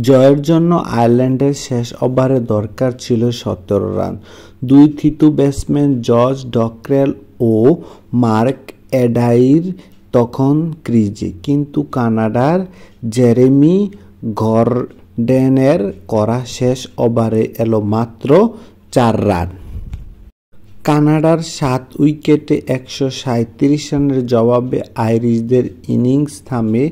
জয়ের জন্য আয়ারল্যান্ডের শেষ ওভারে দরকার ছিল ১৭ রান। দুই থিতু ব্যাটসম্যান জর্জ ডকরেল ও মার্ক এডাইর তখন ক্রিজে, কিন্তু কানাডার জেরেমি গর্ডনের করা শেষ ওভারে এলো মাত্র ৪ রান। কানাডার ৭ উইকেটে ১৩৭ রানের জবাবে আইরিশদের ইনিংস থামে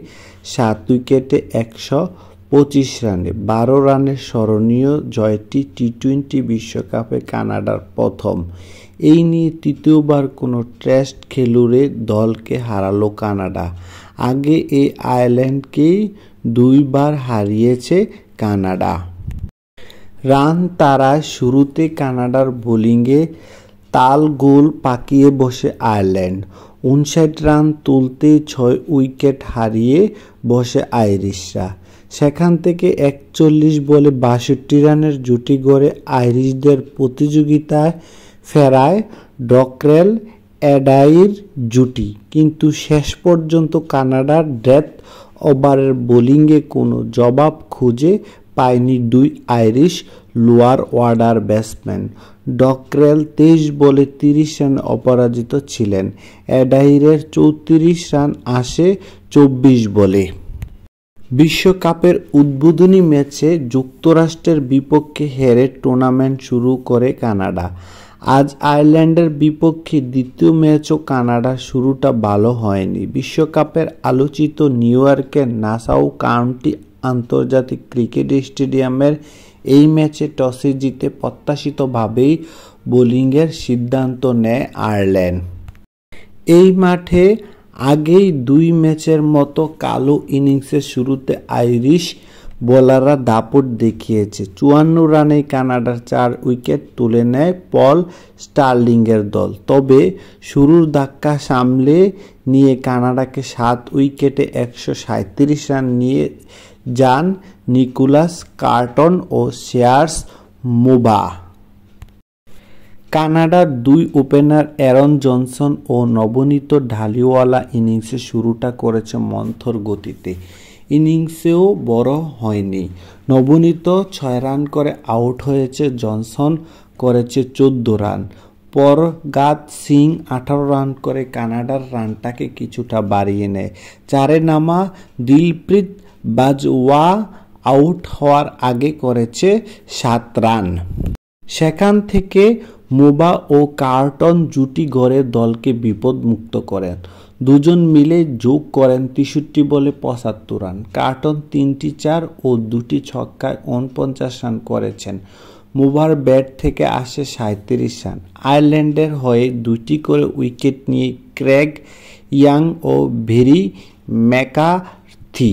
৭ উইকেটে ১২৫ রানে। ১২ রানের স্মরণীয় জয়টি টি-২০ বিশ্বকাপে কানাডার প্রথম। এই নিয়ে তৃতীয়বার কোনো টেস্ট খেলুড়ে দলকে হারালো কানাডা। আগে এই আয়ারল্যান্ডকেই ২ বার হারিয়েছে কানাডা। রান তাড়ায় শুরুতে কানাডার বোলিংয়ে তালগোল পাকিয়ে বসে আয়ারল্যান্ড। ৫৯ রান তুলতেই ৬ উইকেট হারিয়ে বসে আইরিশরা। সেখান থেকে ৪১ বলে ৬২ রানের জুটি গড়ে আইরিশদের প্রতিযোগিতায় ফেরায় ডকরেল এডাইর জুটি, কিন্তু শেষ পর্যন্ত কানাডার ডেথ ওভারের বোলিংয়ে কোনো জবাব খুঁজে পায়নি দুই Irish lower order batsman. Dockrell ২৩ বলে ৩০ রানে অপরাজিত ছিলেন। এডাইরের ৩৪ রান আসে ২৪ বলে। বিশ্বকাপের উদ্বোধনী ম্যাচে যুক্তরাষ্ট্রের বিপক্ষে হেরে টুর্নামেন্ট শুরু করে কানাডা। আজ আয়ারল্যান্ডের বিপক্ষে দ্বিতীয় ম্যাচও কানাডার শুরুটা ভালো হয়নি। বিশ্বকাপের আলোচিত নিউ ইয়র্কের নাসাউ কাউন্টি আন্তর্জাতিক ক্রিকেট স্টেডিয়ামের এই ম্যাচে টসে জিতে প্রত্যাশিতভাবেই বোলিংয়ের সিদ্ধান্ত নেয় আয়ারল্যান্ড। এই মাঠে আগেই ২ ম্যাচের মতো কালো ইনিংসের শুরুতে আইরিশ বোলাররা দাপট দেখিয়েছে। ৫৪ রানেই কানাডার ৪ উইকেট তুলে নেয় পল স্টার্লিংয়ের দল। তবে শুরুর ধাক্কা সামলে নিয়ে কানাডাকে ৭ উইকেটে ১৩৭ রান নিয়ে যান নিকোলাস কার্টন ও শেয়ার্স মোবা। কানাডার ২ ওপেনার অ্যারন জনসন ও নবনীত ঢালিওয়ালা ইনিংসের শুরুটা করেছে মন্থর গতিতে। ইনিংসেও বড় হয়নি। নবনীত ৬ রান করে আউট হয়েছে, জনসন করেছে ১৪ রান। পরগাত সিং ১৮ রান করে কানাডার রানটাকে কিছুটা বাড়িয়ে নেয়। ৪-এ নামা দিলপ্রীত বাজওয়া আউট হওয়ার আগে করেছে ৭ রান। সেখান থেকে মোবা ও কার্টন জুটি গড়ে দলকে বিপদমুক্ত করেন। দুজন মিলে যোগ করেন ৬৩ বলে ৭৫ রান। কার্টন ৩টি ৪ ও ২টি ছক্কায় ৪৯ রান করেছেন। মোবার ব্যাট থেকে আসে ৩৭ রান। আয়ারল্যান্ডের হয়ে ২টি করে উইকেট নিয়ে ক্রেগ ইয়াং ও ভেরি ম্যাকার্থি